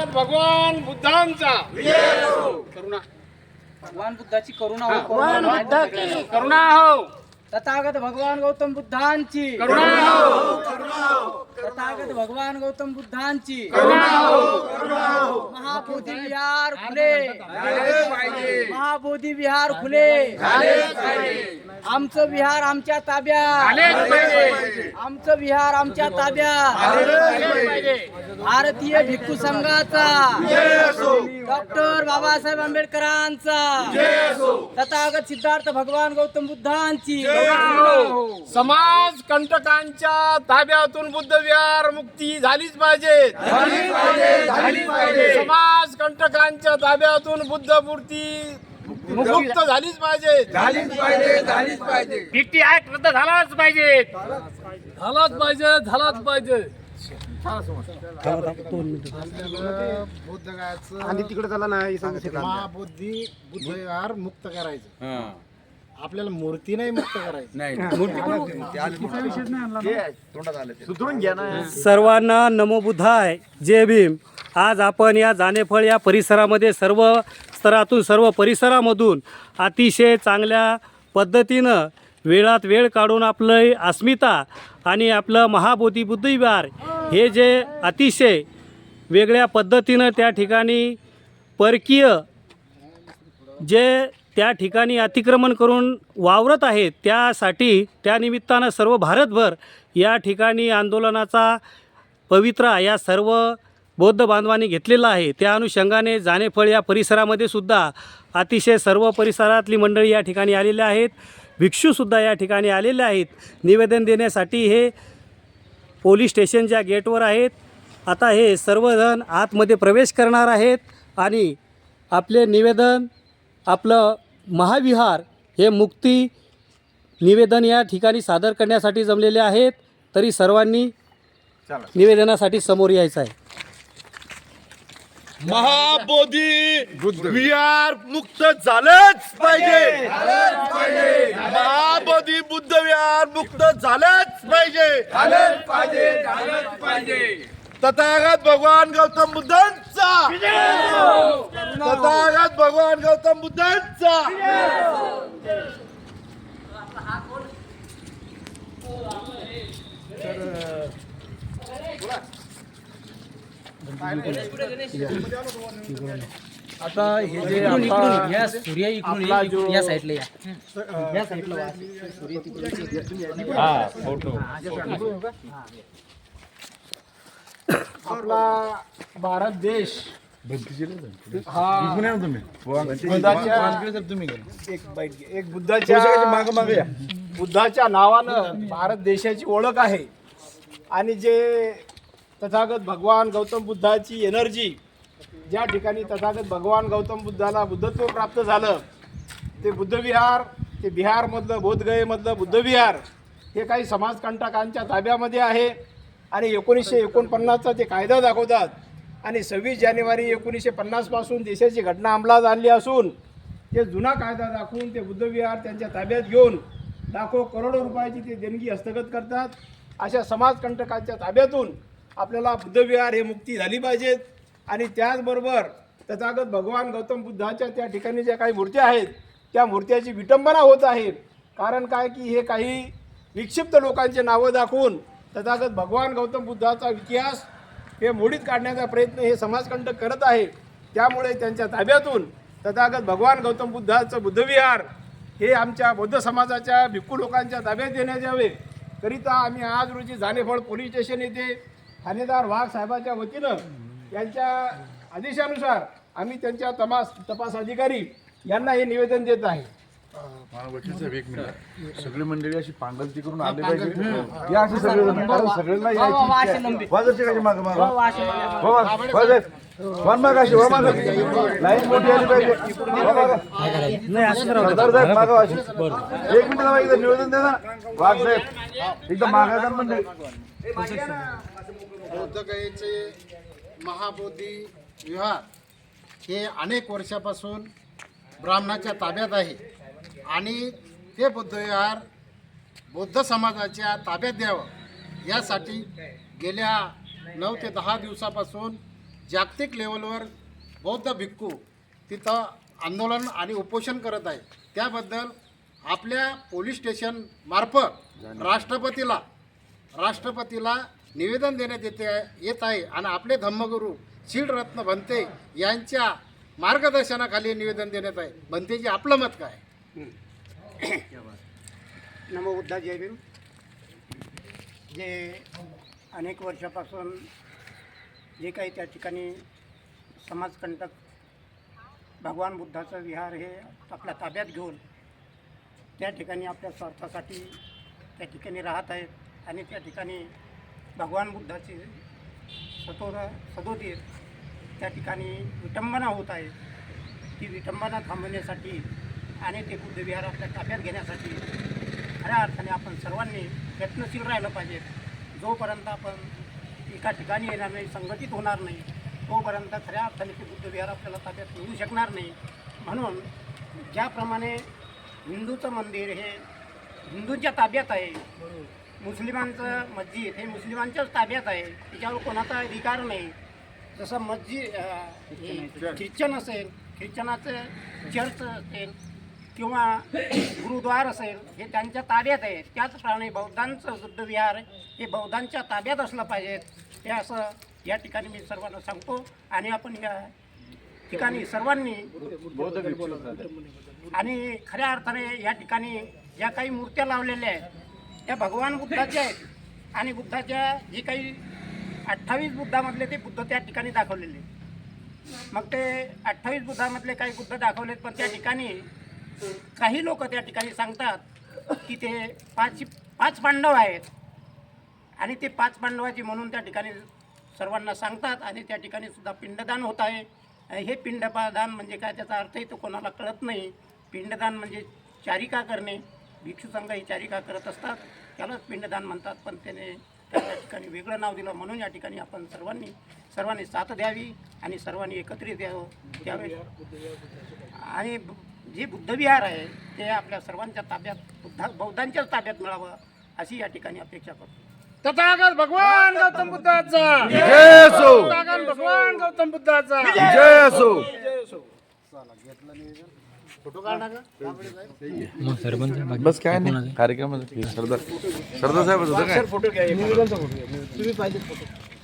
तथागत भगवान बुद्धांचा करुणा, भगवान बुद्धाची करुणा हो, भगवान बुद्ध की करुणा हो, तथागत भगवान गौतम बुद्धांची करुणा हो, तथागत भगवान गौतम बुद्धांची करुणा हो, महाबोधी विहार खुले, झालेच पाहिजे, महाबोधी विहार खुले, झालेच पाहिजे, आमचं विहार आमच्या ताब्यात, झालेच पाहिजे, आमचं विहार आमच्या ताब्यात. झालेच पाहिजे. भारतीय भिक्खू संघाचा, डॉक्टर बाबासाहेब आंबेडकरांचा, तथागत सिद्धार्थ भगवान गौतम बुद्धांची. समाज कंटकांच्या ताब्यातून बुद्ध विहार मुक्ती झालीच पाहिजे, झालीच पाहिजे. समाज कंटकांच्या ताब्यातून बुद्ध मूर्ती मुक्त झालीच पाहिजे, झालीच पाहिजे, झालीच पाहिजे. पीटी ऍक्ट रद्द झालाच पाहिजे, झालाच पाहिजे, झालाच पाहिजे. बुद्धगायचं आणि तिकडे त्याला नाही महाबुद्धी बुद्ध विहार मुक्त करायचं. आपल्याला मूर्ती नाही मुक्त करायची. सर्वांना नमो बुद्धाय, जय भीम. आज आपण या जानेफळ या परिसरामध्ये सर्व स्तरातून सर्व परिसरामधून अतिशय चांगल्या पद्धतीनं वेळात वेळ काढून आपलं अस्मिता आणि आपलं महाबोधी बुद्ध विहार हे जे अतिशय वेगळ्या पद्धतीनं त्या ठिकाणी परकीय जे त्या ठिकाणी अतिक्रमण करून वावरत आहेत, त्यासाठी त्यानिमित्तानं सर्व भारतभर या ठिकाणी आंदोलनाचा पवित्रा या सर्व बौद्ध बांधवांनी घेतलेला आहे. त्या अनुषंगाने जानेफळ या परिसरामध्ये सुद्धा अतिशय सर्व परिसरातली मंडळी या ठिकाणी आलेले आहेत. भिक्षूसुद्धा या ठिकाणी आलेले आहेत निवेदन देण्यासाठी. हे पोलीस स्टेशनच्या गेटवर आहेत. आता हे सर्वजण आतमध्ये प्रवेश करणार आहेत आणि आपले निवेदन, आपलं महाविहार हे मुक्ती निवेदन या ठिकाणी सादर करण्यासाठी जमलेले आहेत. तरी सर्वांनी निवेदनासाठी समोर यायचं आहे. महाबोधी विहार मुक्त झालंच पाहिजे, महाबोधी बुद्ध विहार मुक्त झालंच पाहिजे. तथागत भगवान गौतम बुद्धांचा, तथागत भगवान गौतम बुद्धांचा. आता हे जे या सूर्य इकडून या साईडला या साईडला सूर्य आपला भारत देश हा बुद्धाच्या नावानं भारत देशाची ओळख आहे. आणि जे तथागत भगवान गौतम बुद्धाची एनर्जी ज्या ठिकाणी तथागत भगवान गौतम बुद्धाला बुद्धत्व प्राप्त झालं, ते बुद्धविहार, ते बिहारमधलं बोधगयेमधलं बुद्धविहार हे काही समाजकंटकांच्या ताब्यामध्ये आहे. आणि 1949चा ते कायदा दाखवतात आणि 26 जानेवारी 1950 पासून देशाची घटना अंमलात आणली असून ते जुना कायदा दाखवून ते बुद्धविहार त्यांच्या ताब्यात घेऊन लाखो करोडो रुपयाची ते देणगी हस्तगत करतात. अशा समाजकंटकांच्या ताब्यातून आपल्याला बुद्धविहार हे मुक्ती झाली पाहिजेत. आणि त्याचबरोबर तथागत भगवान गौतम बुद्धाच्या त्या ठिकाणी ज्या काही मूर्त्या आहेत त्या मूर्त्याची विटंबना होत आहे. कारण काय की हे काही विक्षिप्त लोकांचे नावं दाखवून तथागत भगवान गौतम बुद्धाचा इतिहास हे मोडीत काढण्याचा प्रयत्न हे समाजकंटक करत आहे. त्यामुळे त्यांच्या ताब्यातून तथागत भगवान गौतम बुद्धाचं बुद्धविहार हे आमच्या बौद्ध समाजाच्या भिक्खू लोकांच्या ताब्यात देण्यात यावे करिता आम्ही आज रोजी जानेफळ पोलीस स्टेशन येथे ठाणेदार वाघ साहेबाच्या वतीनं यांच्या आदेशानुसार आम्ही त्यांच्या तपास अधिकारी यांना हे निवेदन देत आहे. एक मिनिट, सगळी मंडळी अशी पांगलती करून आले पाहिजे या अशी सगळे, कारण सगळ्यांना यायची वाजरची माग माग वन माग अशी वा माग लाईन मोठी आली पाहिजे. नाही असं करावं. एक मिनिट एकदा निवेदन दे ना वाघ साहेब, एकदम मागा मंडळी. बोधगयेचे महाबोधी विहार हे अनेक वर्षापासून ब्राह्मणाच्या ताब्यात आहे आणि ते बुद्धविहार बौद्ध समाजाच्या ताब्यात द्यावं यासाठी गेल्या 9 ते 10 दिवसापासून जागतिक लेवलवर बौद्ध भिक्खू तिथं आंदोलन आणि उपोषण करत आहे. त्याबद्दल आपल्या पोलीस स्टेशन मार्फत राष्ट्रपतीला निवेदन देण्यात येत आहे आणि आपले धम्मगुरू शीलरत्न भंते यांच्या मार्गदर्शनाखाली निवेदन देण्यात आहे. भंतेजी, आपलं मत काय? नमो बुद्धा जय भीम. जे अनेक वर्षापासून जे काही त्या ठिकाणी समाजकंटक भगवान बुद्धाचं विहार हे आपल्या ताब्यात घेऊन त्या ठिकाणी आपल्या स्वार्थासाठी त्या ठिकाणी राहत आहेत आणि त्या ठिकाणी भगवान बुद्धाची सदोदित त्या ठिकाणी विटंबना होत आहे. ती विटंबना थांबवण्यासाठी आणि ते बुद्धविहार आपल्या ताब्यात घेण्यासाठी खऱ्या अर्थाने आपण सर्वांनी प्रयत्नशील राहिलं पाहिजे. जोपर्यंत आपण एका ठिकाणी येणार नाही, संघटित होणार नाही, तोपर्यंत खऱ्या अर्थाने ते बुद्धविहार आपल्याला ताब्यात मिळू शकणार नाही. म्हणून ज्याप्रमाणे हिंदूचं मंदिर हे हिंदूंच्या ताब्यात आहे, मुस्लिमांचं मस्जिद हे मुस्लिमांच्याच ताब्यात आहे, त्याच्यावर कोणाचा अधिकार नाही. जसं मस्जिद ख्रिश्चन असेल, ख्रिश्चनाचं चर्च असेल किंवा गुरुद्वार असेल, हे त्यांच्या ताब्यात आहे. त्याचप्रमाणे बौद्धांचं बुद्धविहार हे बौद्धांच्या ताब्यात असलं पाहिजे. हे असं या ठिकाणी मी सर्वांना सांगतो. आणि आपण या ठिकाणी सर्वांनी आणि खऱ्या अर्थाने या ठिकाणी ज्या काही मूर्त्या लावलेल्या आहेत त्या भगवान बुद्धाच्या आहेत. आणि बुद्धाच्या जे काही 28 बुद्धामधले ते बुद्ध त्या ठिकाणी दाखवलेले. मग ते 28 बुद्धामधले काही बुद्ध दाखवलेत, पण त्या ठिकाणी काही लोक त्या ठिकाणी सांगतात की ते पाच पांडव आहेत आणि ते 5 पांडवाची म्हणून त्या ठिकाणी सर्वांना सांगतात. आणि त्या ठिकाणी सुद्धा पिंडदान होत आहे. हे पिंडदान म्हणजे काय, त्याचा अर्थही तो कोणाला कळत नाही. पिंडदान म्हणजे चारिका करणे. भिक्षू संघ ही चारिका करत असतात, त्यालाच पिंडदान म्हणतात. पण त्याने त्या ठिकाणी वेगळं नाव दिलं. म्हणून या ठिकाणी आपण सर्वांनी साथ द्यावी आणि सर्वांनी एकत्रित यावं. त्यावेळी आणि जे बुद्धविहार आहे ते आपल्या सर्वांच्या ताब्यात बौद्धांच्याच ताब्यात मिळावं अशी या ठिकाणी अपेक्षा करतो. तथागत भगवान गौतम बुद्धाचा जय असो. तथागत भगवान गौतम बुद्धाचा जय असो. फोटो काढा का? बस काय नाही कार्यक्रम सरदार साहेब होतं काय? फोटो घ्या. तुम्ही पाहिजे फोटो.